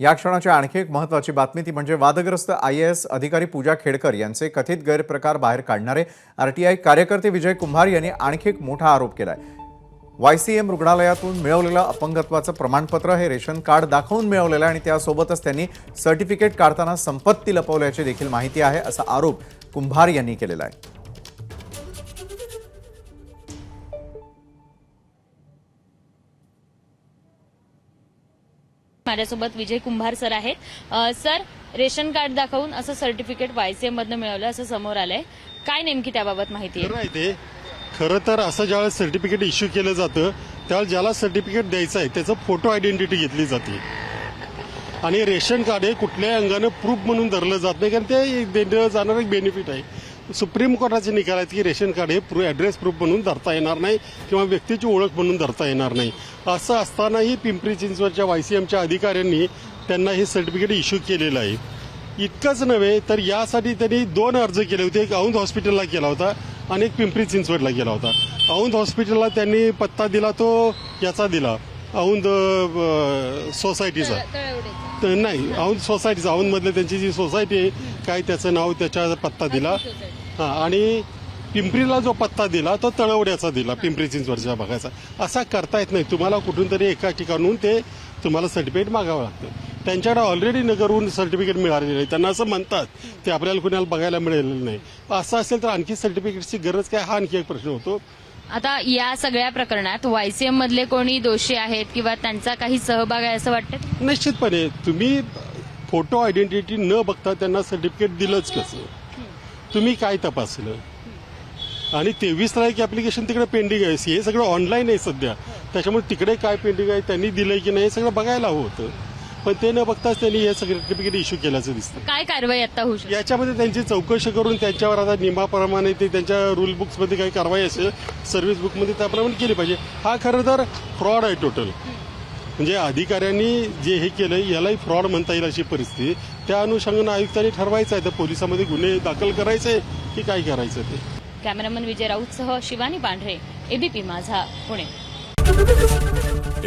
या क्षणाची आणखी एक महत्त्वाची बातमी ती म्हणजे वादग्रस्त IAS अधिकारी पूजा खेडकर यांचे कथित गैरप्रकार बाहेर काढणारे RTI कार्यकर्ते विजय कुंभार यांनी आणखी एक मोठा आरोप केलाय। YCM रुग्णालयातून मिळवलेलं अपंगत्वाचं प्रमाणपत्र हे रेशन कार्ड दाखवून मिळवलेलं आणि त्यासोबतच त्यांनी सर्टिफिकेट काढताना संपत्ती लपवल्याची देखील माहिती आहे, असा आरोप कुंभार यांनी केलेला आहे। माझ्यासोबत विजय कुंभार सर आहेत। सर, रेशन कार्ड दाखवून असं सर्टिफिकेट YCM मधनं मिळवलं असं समोर आलंय, काय नेमकी त्याबाबत माहिती आहे? खरं तर असं ज्यावेळेस सर्टिफिकेट इश्यू केलं जातं त्यावेळेस ज्याला सर्टिफिकेट द्यायचं आहे त्याचं फोटो आयडेंटिटी घेतली जाते आणि रेशन कार्ड हे कुठल्याही अंगानं प्रूफ म्हणून धरलं जात नाही, कारण ते देणं जाणारं एक बेनिफिट आहे। सुप्रीम कोर्टाचे निकाल आहेत की रेशन कार्ड हे ॲड्रेस प्रूफ म्हणून धरता येणार नाही किंवा व्यक्तीची ओळख म्हणून धरता येणार नाही। असं असतानाही पिंपरी चिंचवडच्या YCMच्या अधिकाऱ्यांनी त्यांना हे सर्टिफिकेट इश्यू केलेलं आहे। इतकंच नव्हे तर यासाठी त्यांनी 2 अर्ज केले होते, एक औंध हॉस्पिटलला केला होता आणि एक पिंपरी चिंचवडला गेला होता। औंध हॉस्पिटलला त्यांनी पत्ता दिला तो याचा दिला, औंध सोसायटीचा नाही, औंध सोसायटीचा, औंधमधले त्यांची जी सोसायटी आहे काय त्याचं नाव त्याच्या पत्ता दिला आणि पिंपरीला जो पत्ता दिला तो तळवड्याचा दिला, पिंपरी चिंचवडच्या भागाचा। असा करता येत नाही, तुम्हाला कुठून तरी एका ठिकाणून ते तुम्हाला सर्टिफिकेट मागावं लागतं। त्यांच्याकडे ऑलरेडी नगरहून सर्टिफिकेट मिळालेलं आहे, त्यांना असं म्हणतात ते आपल्याला कुणाला बघायला मिळालेलं नाही। असं असेल तर आणखी सर्टिफिकेटची गरज काय, हा आणखी एक प्रश्न होतो। आता या सगळ्या प्रकरणात YCM मधले कोणी दोषी आहेत किंवा त्यांचा काही सहभाग आहे असं वाटतं? निश्चितपणे तुम्ही फोटो आयडेंटिटी न बघता त्यांना सर्टिफिकेट दिलंच कसं? तुम्ही काय तपासलं? आणि 23 तारीख ऍप्लिकेशन तिकडे पेंडिंग आहे, हे सगळं ऑनलाईन आहे सध्या, त्याच्यामुळे तिकडे काय पेंडिंग आहे, त्यांनी दिलंय की नाही हे सगळं बघायला हवं होतं, पण ते न बघताच त्यांनी हे सर्टिफिकेट इश्यू केल्याचं दिसतं। काय कारवाई आता होऊ शकते? याच्यामध्ये त्यांची चौकशी करून त्यांच्यावर आता नियमाप्रमाणे ते त्यांच्या रूल बुक्समध्ये काही कारवाई असेल, सर्व्हिस बुकमध्ये त्याप्रमाणे केली पाहिजे। हा खरं तर फ्रॉड आहे टोटल, म्हणजे अधिकाऱ्यांनी जे हे केलं यालाही फ्रॉड म्हणता येईल अशी परिस्थिती। त्या अनुषंगानं आयुक्तांनी ठरवायचं आहे तर पोलिसांमध्ये गुन्हे दाखल करायचे की काय करायचं ते। कॅमेरामन विजय राऊतसह शिवानी पांढरे, ABP माझा, पुणे।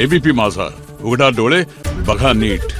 ABP माझा, उघडा डोळे बघा नीट।